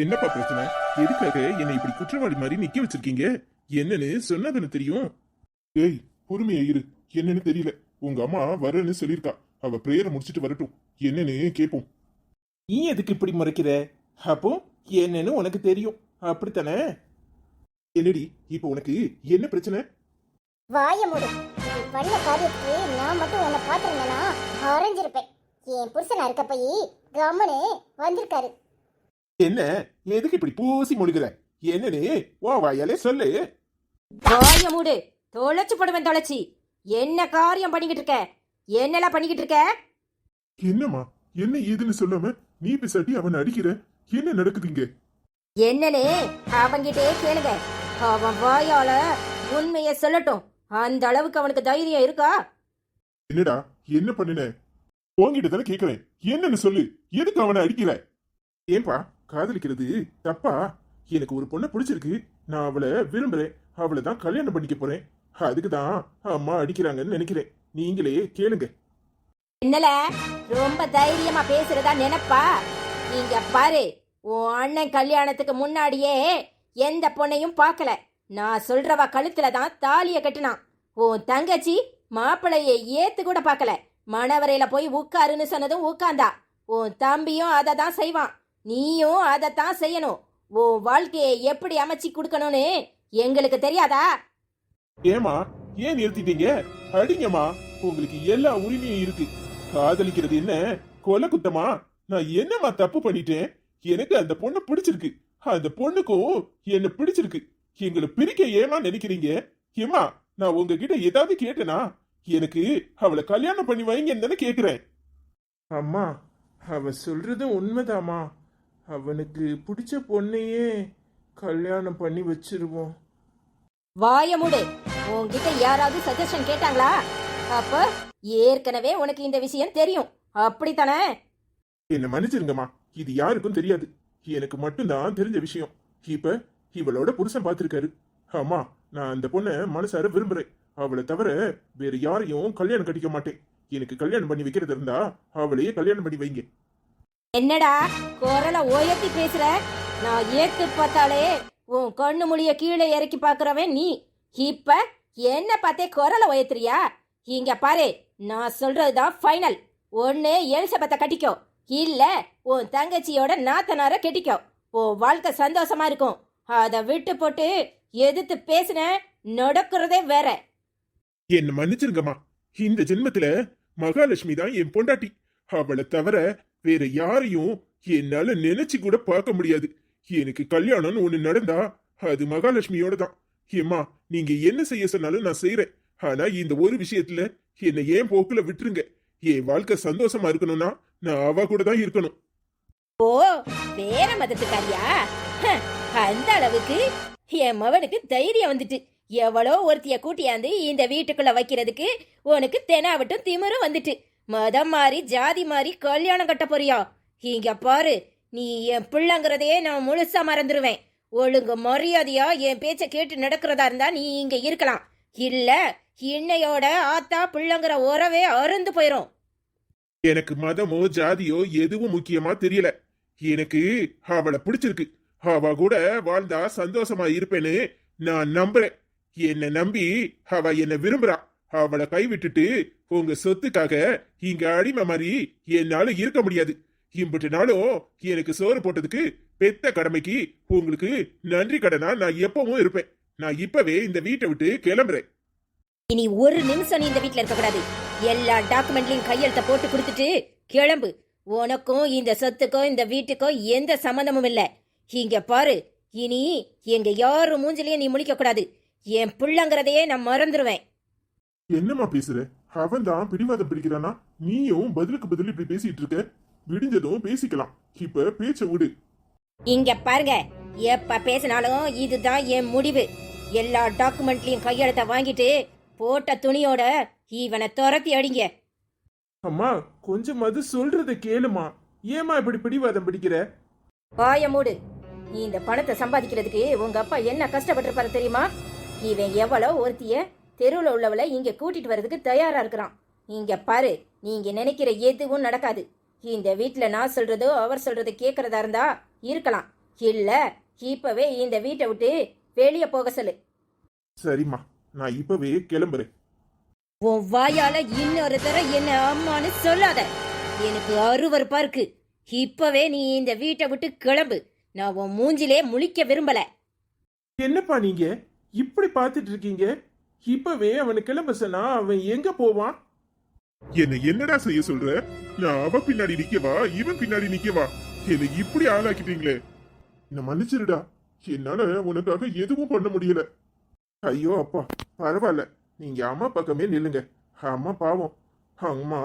என்னப்பா பிரச்சனை? எதுக்காக என்னை இப்படி குற்றவாளி மாதிரி நிக்க வச்சிருக்கீங்க? என்னன்னு சொன்னதுன்னு தெரியும். ஏய், பொறுமையா இரு. என்னன்னு தெரியல. உங்க அம்மா வரேன்னு சொல்லிருக்கா. அவ பிரேயரை முடிச்சிட்டு வரட்டும், என்னன்னு கேட்போம். நீ எதுக்கு இப்படி மறைக்கிற? அப்போ என்னன்னு உனக்கு தெரியும், அப்படித்தானே? என்னடி இப்ப உனக்கு என்ன பிரச்சனை? வாய மூடு. நீ பண்ண காரியத்துக்கு நான் மட்டும் உன்னை பார்த்துருந்தேன்னா அரைஞ்சிருப்பேன். என் புருஷனா இருக்க போய் கம்மனு வந்திருக்காரு. என்ன, எதுக்கு இப்படி பூசி முழுகிற? என்னன்னு ஓ வாயாலே சொல்லு. வாய மூடு. தொலைச்சு போடுவேன் தொலைச்சி. என்ன காரியம் பண்ணிக்கிட்டு இருக்க? என்னெல்லாம் பண்ணிக்கிட்டு இருக்க? என்னம்மா, என்ன ஏதுன்னு சொல்லாம நீ பிசாட்டி அவன் அடிக்கிற? என்ன நடக்குதுங்க? என்னன்னு அவங்கிட்டே கேளுங்க. அவன் வாயால உண்மைய சொல்லட்டும். அந்த அளவுக்கு அவனுக்கு தைரியம் இருக்கா? என்னடா, என்ன பண்ணுன? உன்கிட்ட தானே கேக்குறேன், என்னன்னு சொல்லு. எதுக்கு அவனை அடிக்கிற? ஏன்பா, காதலிக்கிறது தப்பா? எனக்கு ஒரு பொண்ணை பிடிச்சிருக்கு, நான் அவளை விரும்புறேன், அவளை தான் கல்யாணம் பண்ணிக்க போறேன். அதுக்கு தான் அம்மா அடிக்கிறாங்கன்னு நினைக்கிறேன். நீங்களே கேளுங்க. என்னல ரொம்ப தைரியமா பேசுறதா நினைப்பா? இங்க பாரு, உன் அண்ணன் கல்யாணத்துக்கு முன்னாடியே எந்த பொண்ணையும் பார்க்கல. நான் சொல்றவ கழுத்துல தான் தாலிய கட்டுனான். உன் தங்கச்சி மாப்பிளைய ஏத்து கூட பார்க்கல. மணவரையில போய் உட்காருன்னு சொன்னதும் உட்கார்ந்தா. உன் தம்பியும் அதை தான் செய்வான், நீயும் அதைத்தான் செய்யணும். உன் வாழ்க்கையை எப்படி அமைச்சு கொடுக்கணும்னு எங்களுக்கு தெரியாதா? ஏமா, ஏன் நிறுத்திட்டீங்க? அடிங்கம்மா, உங்களுக்கு எல்லா உரிமையும் இருக்கு. காதலிக்கிறது என்ன கொலை குத்தமா? நான் என்னம்மா தப்பு பண்ணிட்டேன்? எனக்கு அந்த பொண்ணை பிடிச்சிருக்கு, அந்த பொண்ணுக்கும் என்ன பிடிச்சிருக்கு. எங்களை பிரிக்க ஏமா நினைக்கிறீங்க? ஏமா, நான் உங்ககிட்ட ஏதாவது கேட்டேனா? எனக்கு அவளை கல்யாணம் பண்ணி வைங்கன்னு தானே கேக்குறேன். அம்மா, அவ சொல்றது உண்மைதாமா. அவனுக்கு பிடிச்ச பொண்ணையே கல்யாணம் பண்ணி வச்சிருவோம். வாய மூடு. உன்கிட்ட யாராவது சஜஷன் கேட்டாங்களா? அப்ப ஏற்கனவே உனக்கு இந்த விஷயம் தெரியும், அப்படித்தானே? என்ன மன்னிச்சிருங்கம்மா, இது யாருக்கும் தெரியாது, எனக்கு மட்டும்தான் தெரிஞ்ச விஷயம். இப்ப இவளோட புருஷன் பார்த்திருக்காரு. அம்மா, நான் அந்த பொண்ணை மனசார விரும்புறேன். அவளை தவிர வேற யாரையும் கல்யாணம் கட்டிக்க மாட்டேன். எனக்கு கல்யாணம் பண்ணி வைக்கிறது இருந்தா அவளையே கல்யாணம் பண்ணி வைங்க. என்னடா குரலை உயர்த்தி பேசுற? நான் ஏத்து பார்த்தாலே உன் கண்ணு முடிய கீழே இறக்கி பாக்குறவன் நீ. இப்ப என்ன பார்த்தே குரலை உயர்த்துறியா? இங்க பாரு, நான் சொல்றதுதான் ஃபைனல். ஒன்னு எலிசபெத்தை கட்டிக்கோ, இல்ல உன் தங்கச்சியோட நாத்தனார கட்டிக்கோ. உன் வாழ்க்கை சந்தோஷமா இருக்கும். அதை விட்டு போட்டு எதிர்த்து பேசின நடக்கிறதே வேற. என்ன மன்னிச்சிருங்கம்மா, இந்த ஜென்மத்துல மகாலட்சுமி தான் என் பொண்டாட்டி. அவளை தவிர வேற யாரையும் என்னால நினைச்சு கூட பார்க்க முடியாது. எனக்கு கல்யாணம்னு ஒண்ணு நடந்தா அது மகாலட்சுமியோட தான். ஏம்மா, நீங்க என்ன செய்ய சொன்னாலும் நான் செய்யறேன். ஆனா இந்த ஒரு விஷயத்துல என்னை ஏன் போக்குல விட்டுருங்க. என் வாழ்க்கை சந்தோஷமா இருக்கணும்னா நான் அவ கூட தான் இருக்கணும். ஓ, வேற மதத்துக்காரியா? அந்த அளவுக்கு என் மவனுக்கு தைரியம் வந்துட்டு. எவ்வளோ ஒருத்திய கூட்டியாந்து இந்த வீட்டுக்குள்ள வைக்கிறதுக்கு உனக்கு தெனாவட்டும் திமிரும் வந்துட்டு. மதம் மாறி ஜாதி மாறி கல்யாணம் கட்ட போறியா? இங்க பாரு, நீ என் பிள்ளைங்கிறதையே நான் முழுசா மறந்துடுவேன். ஒழுங்கு மரியாதையா என் பேச்ச கேட்டு நடக்கிறதா இருந்தா நீ இங்க இருக்கலாம். இல்ல இன்னையோட ஆத்தா பிள்ளைங்கிற உறவே அருந்து போயிரும். எனக்கு மதமோ ஜாதியோ எதுவும் முக்கியமா தெரியல. எனக்கு அவளை பிடிச்சிருக்கு. அவ கூட வாழ்ந்தா சந்தோஷமா இருப்பேன்னு நான் நம்புறேன். என்ன நம்பி அவ என்ன விரும்புறா. அவளை கைவிட்டுட்டு உங்க சொத்துக்காக இங்க அடிமை மாதிரி என்னால இருக்க முடியாது. இம்பிட்டு நாளும் எனக்கு சோறு போட்டதுக்கு பெத்த கடமைக்கு உங்களுக்கு நன்றி கடனா நான் எப்பவும் இருப்பேன். நான் இப்பவே இந்த வீட்டை விட்டு கிளம்புறேன். இனி ஒரு நிமிஷம் நீ இந்த வீட்டுல இருக்க கூடாது. எல்லா டாக்குமெண்ட்லயும் கையெழுத்த போட்டு கொடுத்துட்டு கிளம்பு. உனக்கும் இந்த சொத்துக்கும் இந்த வீட்டுக்கும் எந்த சம்மந்தமும் இல்ல. இங்க பாரு, இனி எங்க யாரும் மூஞ்சிலையும் நீ முழிக்க கூடாது. என் பிள்ளைங்கிறதையே நான் மறந்துடுவேன். என்னம்மா பேசுற? அவன் தான் பிடிவாதம் பிடிக்கிறானா? நீயும் பதிலுக்கு பதில் இப்படி பேசிட்டு இருக்க. விடிஞ்சதும் பேசிக்கலாம், இப்ப பேச்ச விடு. இங்க பாருங்க, எப்ப பேசினாலும் இதுதான் என் முடிவு. எல்லா டாக்குமெண்ட்லயும் கையெழுத்த வாங்கிட்டு போட்ட துணியோட இவனை துரத்தி அடிங்க. அம்மா, கொஞ்சம் அது சொல்றத கேளுமா. ஏமா இப்படி பிடிவாதம் பிடிக்கிற? வாய மூடு. நீ இந்த பணத்தை சம்பாதிக்கிறதுக்கு உங்க அப்பா என்ன கஷ்டப்பட்டிருப்பாரு தெரியுமா? இவன் எவ்வளோ ஒருத்திய தெருவில் உள்ளவளை இங்க கூட்டிட்டு வர்றதுக்கு தயாரா இருக்கிறான். இங்க பாரு, நீங்க நினைக்கிற எதுவும் நடக்காது. இந்த வீட்டுல நான் சொல்றதோ அவர் சொல்றதை கேட்கறதா இருந்தா இருக்கலாம். இல்ல இப்பவே இந்த வீட்டை விட்டு வெளியே போக சொல்லு. சரிம்மா, நான் இப்பவே கிளம்புறேன். உன் வாயால இன்னொரு தடவை என்ன அம்மான்னு சொல்லாத. எனக்கு அருவருப்பா இருக்கு. இப்பவே நீ இந்த வீட்டை விட்டு கிளம்பு. நான் உன் மூஞ்சிலே முழிக்க விரும்பல. என்னப்பா நீங்க இப்படி பார்த்துட்டு இருக்கீங்க? இப்பவே அவனை கிளம்ப சொன்னா அவன் எங்க போவான்? என்னடா செய்ய சொல்ற? நான் அவ பின்னாடி நிக்கவா, இவன் பின்னாடி நிக்கவா? என்ன இப்படி ஆளாக்கிட்டீங்களே, என்ன மன்னிச்சிருடா. என்னால உனக்காக எதுவும் பண்ண முடியல. ஐயோ அப்பா, பரவாயில்ல, நீங்க அம்மா பக்கமே நில்லுங்க. அம்மா பாவம், அம்மா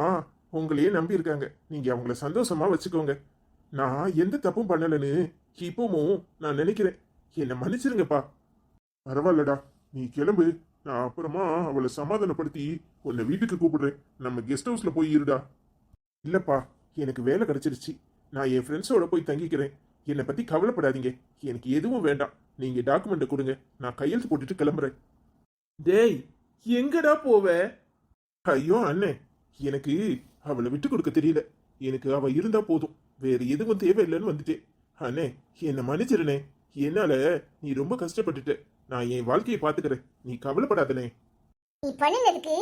உங்களையே நம்பி இருக்காங்க. நீங்க அவங்கள சந்தோஷமா வச்சுக்கோங்க. நான் எந்த தப்பும் பண்ணலன்னு இப்பவும் நான் நினைக்கிறேன். என்ன மன்னிச்சிருங்கப்பா. பரவாயில்லடா, நீ கிளம்பு. நான் அப்புறமா அவளை சமாதானப்படுத்தி உன்னை வீட்டுக்கு கூப்பிடுறேன். நம்ம கெஸ்ட் ஹவுஸ்ல போய் இருடா. இல்லப்பா, எனக்கு வேலை கிடைச்சிருச்சு. நான் என் ஃப்ரெண்ட்ஸோட போய் தங்கிக்கிறேன். என்னை பத்தி கவலைப்படாதீங்க. எனக்கு எதுவும் வேண்டாம். நீங்க டாக்குமெண்ட்டை கொடுங்க, நான் கையெழுத்து போட்டுட்டு கிளம்புறேன். டேய், எங்கடா போவ? ஐயோ அண்ணே, எனக்கு அவளை விட்டு கொடுக்க தெரியல. எனக்கு அவ இருந்தா போதும், வேற எதுவும் தேவையில்லைன்னு வந்துட்டேன். அண்ணே, என்னை மன்னிச்சிருனே. என்னால நீ ரொம்ப கஷ்டப்பட்டுட்ட. நான் என் வாழ்க்கையை பாத்துக்கிறேன், நீ கவலைப்படாதனே. நீ பண்ணினதுக்கு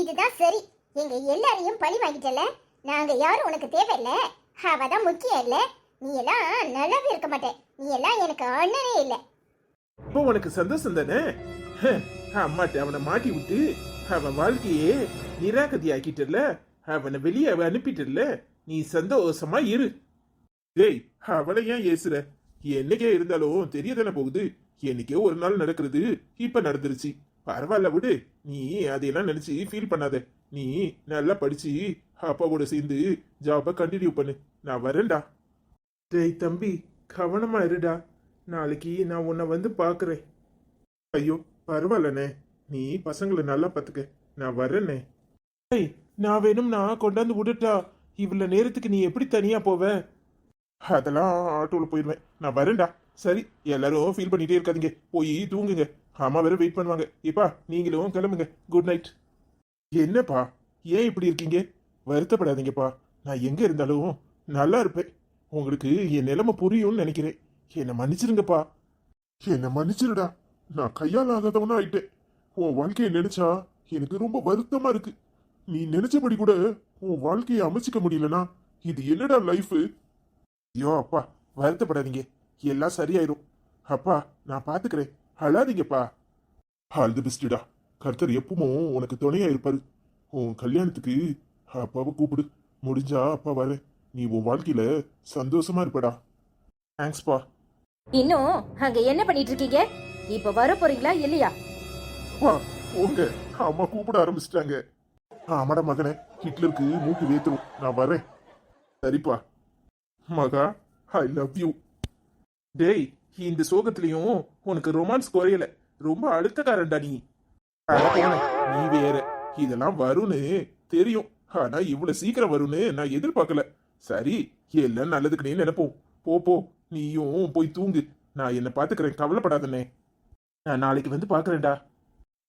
இதுதான் சரி. எங்க எல்லாரையும் பழி வாங்கிட்டல. நாங்க யாரும் உனக்கு தேவையில்ல. அவதான் முக்கியம் இல்ல. நீ எல்லாம் நல்லாவே இருக்க மாட்டேன். நீ எல்லாம் எனக்கு அண்ணனே இல்ல. இப்போ உனக்கு சந்தோஷம் தானே? அம்மாட்ட அவனை மாட்டி விட்டு அவன் வாழ்க்கையே நிராகதி ஆக்கிட்டல. அவனை வெளியே அனுப்பிட்டல. நீ சந்தோஷமா இரு. டேய், அவளை ஏன் ஏசுற? என்னைக்கே இருந்தாலும் தெரியதானே போகுது. என்னைக்கோ ஒரு நாள் நடக்கிறது இப்ப நடந்துருச்சு. பரவாயில்ல விடு. நீ அதையெல்லாம் நினைச்சு ஃபீல் பண்ணாத. நீ நல்லா படிச்சு அப்பாவோட சேர்ந்து ஜாபை கண்டினியூ பண்ணு. நான் வரேன்டா. டேய் தம்பி, கவனமா இருடா. நாளைக்கு நான் உன்னை வந்து பாக்குறேன். ஐயோ பரவாயில்லண்ணே, நீ பசங்களை நல்லா பாத்துக்க. நான் வரேன்னே. டேய், நான் வேணும்னா கொண்டாந்து விட்டுட்டா. இவ்வளவு நேரத்துக்கு நீ எப்படி தனியா போவ? அதெல்லாம் ஆட்டோல போயிடுவேன். நான் வரேன்டா. சரி, எல்லாரும் ஃபீல் பண்ணிட்டே இருக்காதீங்க. போய் தூங்குங்க. அம்மா வேற வெயிட் பண்ணுவாங்க. இப்பா நீங்களும் கிளம்புங்க. Good night. என்னப்பா, ஏன் இப்படி இருக்கீங்க? வருத்தப்படாதீங்கப்பா. நான் எங்க இருந்தாலும் நல்லா இருப்பேன். உங்களுக்கு என் நிலைமை புரியும்னு நினைக்கிறேன். என்னை மன்னிச்சிருங்கப்பா. என்னை மன்னிச்சிருடா. நான் கையாலாதவனா ஆயிட்டேன். உன் வாழ்க்கையை நினைச்சா எனக்கு ரொம்ப வருத்தமா இருக்கு. நீ நினைச்சபடி கூட உன் வாழ்க்கையை அமைச்சிக்க முடியலனா இது என்னடா லைஃப்? ஐயோ அப்பா, வருத்தப்படாதீங்க. எல்லாம் சரியாயிரும். அப்பா நான் பாத்துக்கிறேன். அழாதீங்கப்பா. ஆல் தி பெஸ்டா. கர்த்தர் எப்பவும் உனக்கு துணையா இருப்பாரு. உன் கல்யாணத்துக்கு அப்பாவை கூப்பிடு. முடிஞ்சா அப்பா வரேன். நீ உன் வாழ்க்கையில சந்தோஷமா இருப்படா. தேங்க்ஸ்பா. இன்னும் அங்க என்ன பண்ணிட்டு இருக்கீங்க? இப்ப வர போறீங்களா இல்லையா? வா உங்க அம்மா கூப்பிட ஆரம்பிச்சிட்டாங்க. ஆமாடா மகனே, ஹிட்லருக்கு மூக்கு வேத்துரும். நான் வரேன். சரிப்பா. மகா, ஐ லவ் யூ. டேய், இந்த சோகத்திலையும் உனக்கு ரொமான்ஸ் குறையல. ரொம்ப அழுத்தக்காரன்டா நீ. அட போன, நீ வேற. இதெல்லாம் வரும்னு தெரியும். ஆனா இவ்வளவு சீக்கிரம் வரும்னு நான் எதிர்பார்க்கல. சரி, எல்லாம் நல்லதுக்குனே நினைப்போம். போ போ, நீயும் போய் தூங்கு. நான் என்ன பாத்துக்கிறேன், கவலைப்படாதண்ணே. நான் நாளைக்கு வந்து பாக்குறேன்டா.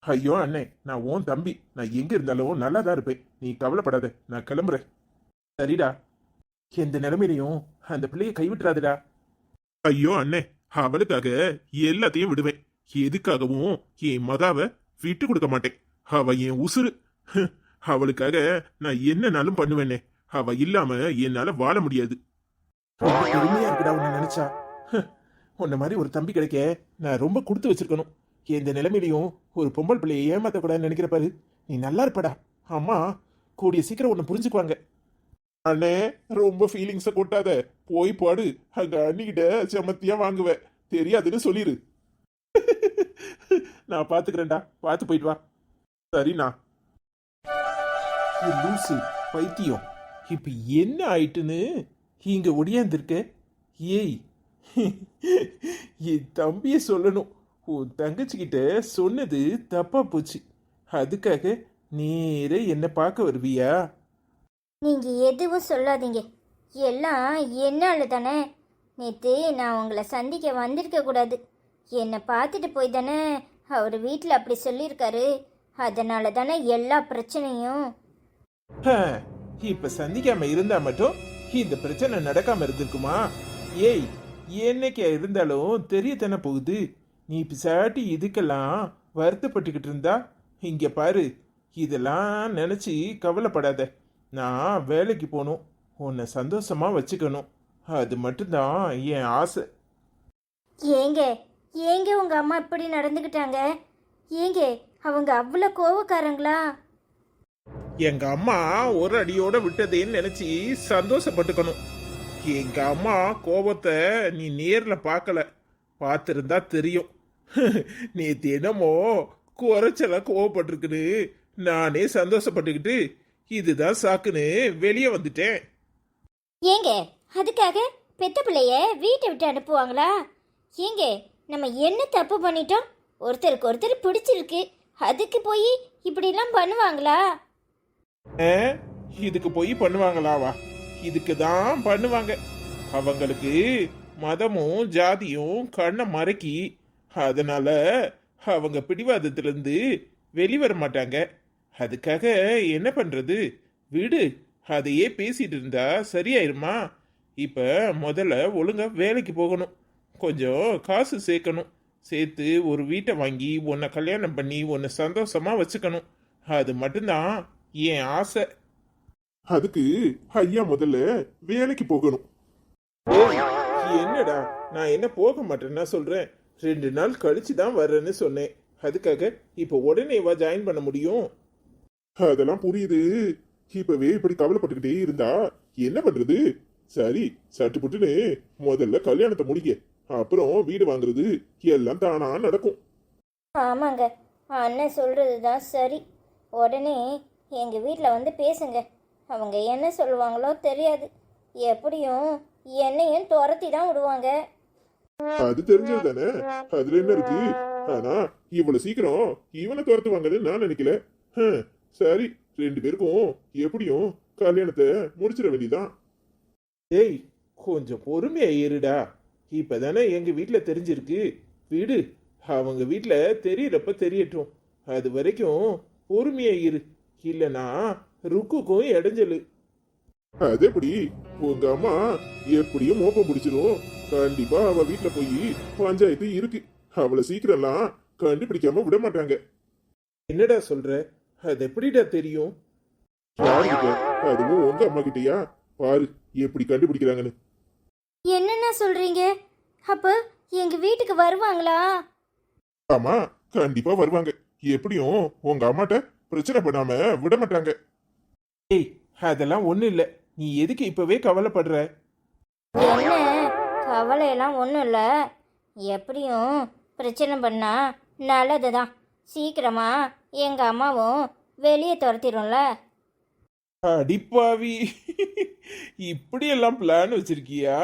ஐயோ அண்ணே, நான் உன் தம்பி. நான் எங்க இருந்தாலும் நல்லா தான் இருப்பேன். நீ கவலைப்படாத. நான் கிளம்புறேன். சரிடா. எந்த நிலைமையிலையும் அந்த பிள்ளைய கைவிட்டுறாதுடா. ஐயோ அண்ணே, அவளுக்காக எல்லாத்தையும் விடுவேன். எதுக்காகவும் என் மகாவை விட்டு கொடுக்க மாட்டேன். அவ என் உசுறு. அவளுக்காக நான் என்னனாலும் பண்ணுவேனே. அவ இல்லாம என்னால வாழ முடியாது. ரொம்ப பெருமையா இருக்குடா உன்னை நினைச்சா. உன்ன மாதிரி ஒரு தம்பி கிடைக்க நான் ரொம்ப கொடுத்து வச்சிருக்கணும். எந்த நிலைமையிலையும் ஒரு பொம்பள் பிள்ளையை ஏமாத்த கூடாதுன்னு நினைக்கிற பாரு. நீ நல்லா இருப்படா. அம்மா கூடிய சீக்கிரம் உன்னை புரிஞ்சுக்குவாங்க. அண்ணே, ரொம்ப ஃபீலிங்ஸை கொட்டாத. போய் பாடு. அங்க அண்ணிக்கிட்ட செமத்தியா வாங்குவேன். தெரியாதுன்னு சொல்லிரு. நான் பாத்துக்கிறேன்டா. பார்த்து போயிட்டு வா. சரிண்ணா. லூசு பைத்தியம், இப்ப என்ன ஆயிட்டுன்னு இங்க ஒடியாந்துருக்க? ஏய், என் தம்பிய சொல்லணும். உன் தங்கச்சிக்கிட்ட சொன்னது தப்பா போச்சு. அதுக்காக நேரே என்ன பார்க்க வருவியா? நீங்க எதுவும் சொல்லாதீங்க. எல்லாம் என்னால தானே. நேற்று நான் உங்களை சந்திக்க வந்திருக்க கூடாது. என்னை பார்த்துட்டு போய் தானே அவர் வீட்டில் அப்படி சொல்லியிருக்காரு. அதனால தானே எல்லா பிரச்சனையும். இப்ப சந்திக்காம இருந்தா மட்டும் இந்த பிரச்சனை நடக்காம இருந்திருக்குமா? ஏய், என்னைக்கா இருந்தாலும் தெரியத்தானே போகுது. நீ பிசாட்டி இதுக்கெல்லாம் வருத்தப்பட்டுக்கிட்டு இருந்தா இங்க பாரு, இதெல்லாம் நினைச்சு கவலைப்படாத. நான் வேலைக்கு போகணும், உன்னை சந்தோஷமா வச்சுக்கணும், அது மட்டும்தான் என் ஆசை. ஏங்க ஏங்க உங்க அம்மா இப்படி நடந்துக்கிட்டாங்க? ஏங்க அவங்க அவ்வளோ கோவக்காரங்களா? எங்க அம்மா ஒரு அடியோட விட்டதேன்னு நினைச்சு சந்தோஷப்பட்டுக்கணும். எங்க அம்மா கோபத்தை நீ நேர்ல பார்க்கல, பார்த்திருந்தா தெரியும். நேத்து என்னமோ குறைச்சலா கோவப்பட்டிருக்குன்னு நானே சந்தோஷப்பட்டுக்கிட்டு இதுதான் சாக்குன்னு வெளியே வந்துட்டேன். ஏங்க அதுக்காக பெத்த பிள்ளைய வீட்டை விட்டு அனுப்புவாங்களா? ஏங்க நம்ம என்ன தப்பு பண்ணிட்டோம்? ஒருத்தருக்கு ஒருத்தர் பிடிச்சிருக்கு, அதுக்கு போய் இப்படிலாம் பண்ணுவாங்களா? ஆ, இதுக்கு போய் பண்ணுவாங்களாவா? இதுக்கு தான் பண்ணுவாங்க. அவங்களுக்கு மதமும் ஜாதியும் கண்ணை மறைக்கி, அதனால அவங்க பிடிவாதத்திலிருந்து வெளிவர மாட்டாங்க. அதுக்காக என்ன பண்றது? விடு, அதையே பேசிட்டு இருந்தா சரியாயிருமா? இப்ப முதல்ல ஒழுங்கா வேலைக்கு போகணும், கொஞ்சம் காசு சேர்க்கணும், சேர்த்து ஒரு வீட்டை வாங்கி உன்னை கல்யாணம் பண்ணி உன்னை சந்தோஷமா வச்சுக்கணும். அது மட்டும்தான் என் ஆசை. அதுக்கு ஐயா முதல்ல வேலைக்கு போகணும். என்னடா, நான் என்ன போக மாட்டேன்னா சொல்றேன், 2 நாள் கழிச்சு தான் வர்றேன்னு சொன்னேன். அதுக்காக இப்ப உடனேவா ஜாயின் பண்ண முடியும்? அதெல்லாம் புரியுது. இப்பவே இப்படி கவலைப்பட்டுக்கிட்டே இருந்தா என்ன பண்றது? சரி, சட்டு புட்டுன்னு முதல்ல கல்யாணத்தை முடிக்க, அப்புறம் வீடு வாங்குறது எல்லாம் தானா நடக்கும். ஆமாங்க, அண்ணன் சொல்கிறது தான் சரி. உடனே எங்கள் வீட்டில் வந்து பேசுங்க. அவங்க என்ன சொல்லுவாங்களோ தெரியாது, எப்படியும் என்னையும் துரத்தி தான் விடுவாங்க. அது தெரிஞ்சது தானே, அதுல என்ன இருக்கு? ஆனா இவ்வளவு சீக்கிரம் இவனை துரத்துவாங்கன்னு நான் நினைக்கல. சரி, 2 பேருக்கும் எப்படியும் கல்யாணத்தை முடிச்சிட வேண்டியதான். ஏய், கொஞ்சம் பொறுமையா இருடா. இப்பதானே எங்க வீட்டுல தெரிஞ்சிருக்கு, வீடு அவங்க வீட்டுல தெரியறப்ப தெரியட்டும். அது வரைக்கும் பொறுமையா இரு, இல்லனா ருக்குக்கும் இடைஞ்சலு. அது எப்படி? உங்க அம்மா எப்படியும் மோப்பம் பிடிச்சிரும். கண்டிப்பா அவ வீட்டுல போய் பஞ்சாயத்து இருக்கு, அவளை சீக்கிரம்லாம் கண்டுபிடிக்காம விட மாட்டாங்க. என்னடா சொல்ற? அது எப்படிடா தெரியும்? யாருக்கிட்ட? அதுவும் உங்க அம்மா கிட்டயா? பாரு எப்படி கண்டுபிடிக்கிறாங்கன்னு. என்னென்ன சொல்கிறீங்க? அப்போ எங்கள் வீட்டுக்கு வருவாங்களா? ஆமா, கண்டிப்பா வருவாங்க. எப்படியும் உங்க அம்மாட்ட பிரச்சனை பண்ணாம விட மாட்டாங்க. ஏய், அதெல்லாம் ஒண்ணு இல்ல, நீ எதுக்கு இப்பவே கவலைப்படுற? என்ன கவலையெல்லாம் ஒன்றும் இல்லை. எப்படியும் பிரச்சனை பண்ணா நல்லது தான். சீக்கிரமா எங்கள் அம்மாவும் வெளியே துரத்திடும்ல. அடிப்பாவி, இப்படி எல்லாம் பிளான் வச்சிருக்கியா?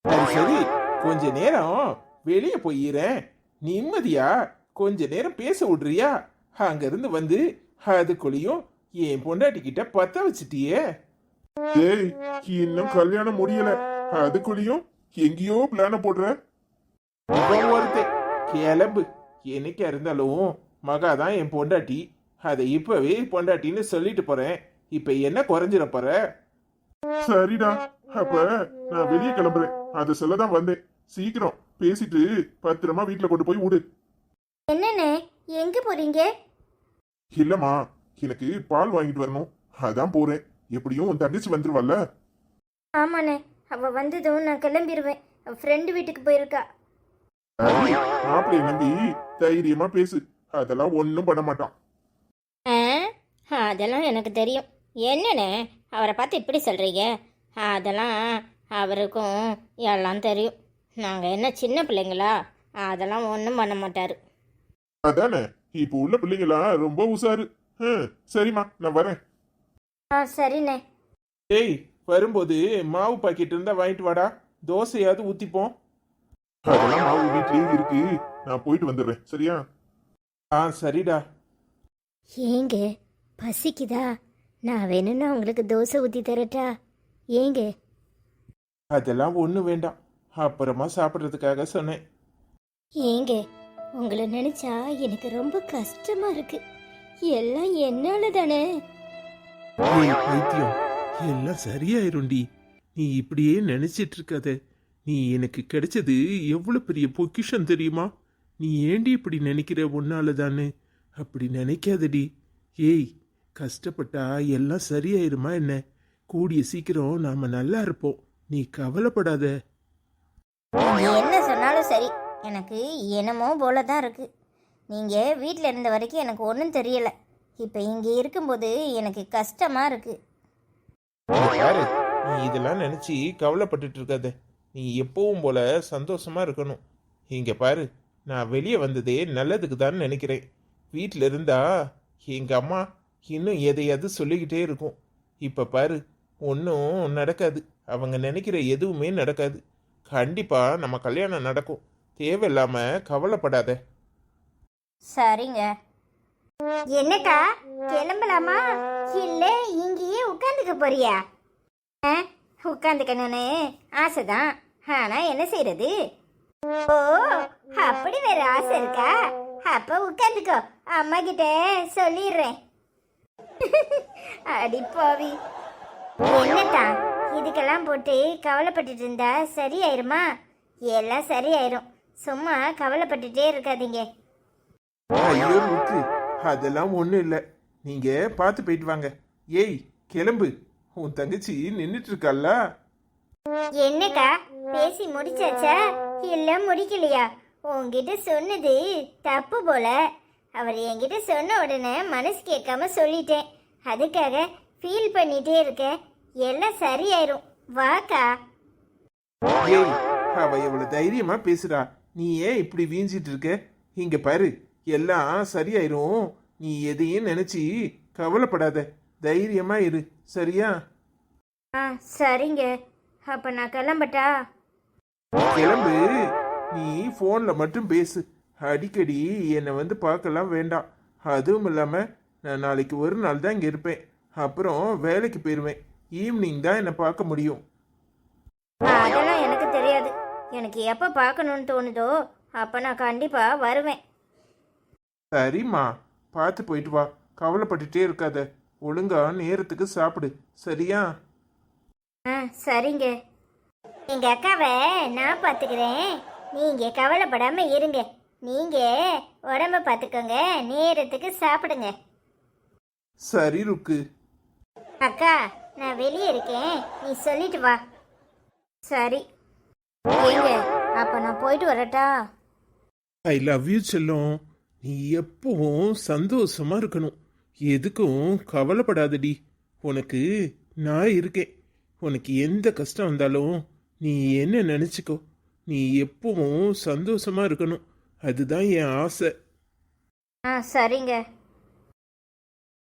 சரி சரி, கொஞ்ச நேரம் வெளியே போயிறேன், நிம்மதியா கொஞ்ச நேரம் பேச விடுறியா? அங்க இருந்து வந்து அதுக்குள்ளயும் என் பொண்டாட்டி கிட்ட பத்த வச்சிட்டியே. ஏய், இன்னும் கல்யாணம் முடியல, அதுக்குள்ளயும் எங்கேயோ பிளான போடுற. ஒருத்தன் கிளம்பு. என்னைக்கா இருந்தாலும் மகாதான் என் பொண்டாட்டி, அதை இப்பவே பொண்டாட்டின்னு சொல்லிட்டு போறேன். இப்ப என்ன குறைஞ்சிட போற? சரிடா, அப்ப நான் வெளியே கிளம்புறேன், அதை சொல்லதான் வந்தேன். சீக்கிரம் பேசிட்டு பத்திரமா வீட்டுல கொண்டு போய் விடு. என்னண்ணே, எங்கே போகிறீங்க? இல்லம்மா, எனக்கு பால் வாங்கிட்டு வரணும், அதான் போறேன். எப்படியும் உன் தங்கச்சி வந்துருவாள்ல? ஆமாண்ணே, அவள் வந்ததும் நான் கிளம்பிடுவேன். அவள் ஃப்ரெண்டு வீட்டுக்கு போயிருக்கா. மாப்பிள்ளைய நம்பி தைரியமா பேசு, அதெல்லாம் ஒன்னும் பண்ண மாட்டான். அதெல்லாம் எனக்கு தெரியும். என்னண்ணே அவரை பார்த்து இப்படி சொல்கிறீங்க? அதெல்லாம் அவருக்கும் எல்லாம் தெரியும். நாங்கள் என்ன சின்ன பிள்ளைங்களா? அதெல்லாம் ஒன்றும் பண்ண மாட்டார். அதானே, இப்போ உள்ள பிள்ளைங்களா ரொம்ப உசாரு. சரிம்மா, நான் வரேன். சரிண்ணே. ஏய், வரும்போது மாவு பாக்கெட் இருந்தா வாங்கிட்டு வாடா, தோசையாவது ஊத்திப்போம். அதெல்லாம் மாவு வீட்லயே இருக்கு, நான் போயிட்டு வந்துடுறேன். சரியா? சரிடா. ஏங்க பசிக்குதா? நான் வேணும்னா உங்களுக்கு தோசை ஊற்றி தரட்டா? ஏங்க அதெல்லாம் ஒண்ணு வேண்டாம், அப்புறமா சாப்பிட்றதுக்காக சொன்னேன். ஏங்க உங்களை நினைச்சா எனக்கு ரொம்ப கஷ்டமா இருக்கு. எல்லாம் என்னால தானே. ஏய் பைத்தியம், எல்லாம் சரியாயிரும்டி. நீ இப்படியே நினைச்சிட்டு இருக்காத. நீ எனக்கு கிடைச்சது எவ்வளவு பெரிய பொக்கிஷம் தெரியுமா? நீ ஏண்டி இப்படி நினைக்கிற ஒன்னால தானே? அப்படி நினைக்காதடி. ஏய், கஷ்டப்பட்டா எல்லாம் சரியாயிருமா என்ன? கூடிய சீக்கிரம் நாம நல்லா இருப்போம். நீ கவலைப்படாத. நீ என்ன சொன்னாலும் சரி, எனக்கு என்னமோ போல தான் இருக்கு. நீங்கள் வீட்டில் இருந்த வரைக்கும் எனக்கு ஒன்றும் தெரியலை. இப்போ இங்கே இருக்கும்போது எனக்கு கஷ்டமாக இருக்கு. யாரு நீ இதெல்லாம் நினைச்சு கவலைப்பட்டுட்டு இருக்காத. நீ எப்பவும் போல சந்தோஷமா இருக்கணும். இங்க பாரு, நான் வெளியே வந்ததே நல்லதுக்கு தான் நினைக்கிறேன். வீட்டில் இருந்தா எங்க அம்மா இன்னும் எதையாவது சொல்லிக்கிட்டே இருக்கும். இப்ப பாரு, ஒன்றும் நடக்காது. அவங்க நினைக்கிற எதுவுமே நடக்காது. கண்டிப்பா நம்ம கல்யாணம் நடக்கும். தேவையில்லாம கவலைப்படாத. சரிங்க. என்னக்கா, கிளம்பலாமா இல்ல இங்கேயே உட்காந்துக்க போறியா? உட்காந்துக்கணும்னு ஆசைதான், ஆனால் என்ன செய்யறது? ஓ, அப்படி வேற ஆசை இருக்கா? அப்ப உட்காந்துக்கோ, அம்மா கிட்ட சொல்லிடுறேன். அடிப்பாவி. என்னக்கா, இதுக்கெல்லாம் போட்டு கவலைப்பட்டுட்டு இருந்தா சரியாயிருமா? எல்லாம் சரியாயிரும். சும்மா கவலைப்பட்டுட்டே இருக்காதீங்க. ஐயோ ருக்கு, அதெல்லாம் ஒன்றும் இல்லை. நீங்க பார்த்து போயிட்டு வாங்க. ஏய், கிளம்பு. உன் தங்கச்சி நின்றுட்டு இருக்கால. என்னக்கா, பேசி முடிச்சாச்சா இல்ல முடிக்கலையா? உன்கிட்ட சொன்னது தப்பு போல. அவர் என்கிட்ட சொன்ன உடனே மனசு கேட்காம சொல்லிட்டேன். அதுக்காக ஃபீல் பண்ணிட்டே இருக்க. எல்லாம் சரியாயிரும். வாக்கா. ஏய், அவ எவ்வளவு தைரியமா பேசுறா. நீ ஏன் இப்படி வீஞ்சிட்டு இருக்க? இங்க பாரு, எல்லாம் சரியாயிரும். நீ எதையும் நினைச்சு கவலைப்படாத. தைரியமா இரு, சரியா? ஆ சரிங்க. அப்போ நான் கிளம்பட்டா? கிளம்பு. நீ போன்ல மட்டும் பேசு. அடிக்கடி என்னை வந்து பார்க்கலாம் வேண்டாம். அதுவும் இல்லாம நான் நாளைக்கு ஒரு நாள் தான் இங்க இருப்பேன். அப்புறம் வேலைக்கு போயிருவேன். ஈவினிங் தான் என்னை பார்க்க முடியும். அதெல்லாம் எனக்கு தெரியாது. எனக்கு எப்போ பார்க்கணுன்னு தோணுதோ அப்போ நான் கண்டிப்பாக வருவேன். சரிம்மா, பார்த்து போயிட்டு வா. கவலைப்பட்டுட்டே இருக்காத. ஒழுங்கா நேரத்துக்கு சாப்பிடு, சரியா? ஆ சரிங்க. எங்க அக்காவை நான் பாத்துக்கிறேன். நீங்க கவலைப்படாம இருங்க. நீங்க உடம்ப பாத்துக்கோங்க, நேரத்துக்கு சாப்பிடுங்க. சரி ருக்கு. அக்கா, நான் வெளியே இருக்கேன், நீ சொல்லிட்டு வா. சரி. ஏங்க, அப்போ நான் போயிட்டு வரட்டா? ஐ லவ் யூ செல்லம். நீ எப்பவும் சந்தோஷமா இருக்கணும். எதுக்கும் கவலைப்படாதடி. உனக்கு நான் இருக்கேன். உனக்கு எந்த கஷ்டம் வந்தாலும் நீ என்ன நினைச்சுக்கோ. நீ எப்பவும் சந்தோஷமா இருக்கணும். அதுதான் என் ஆசை. ஆ சரிங்க.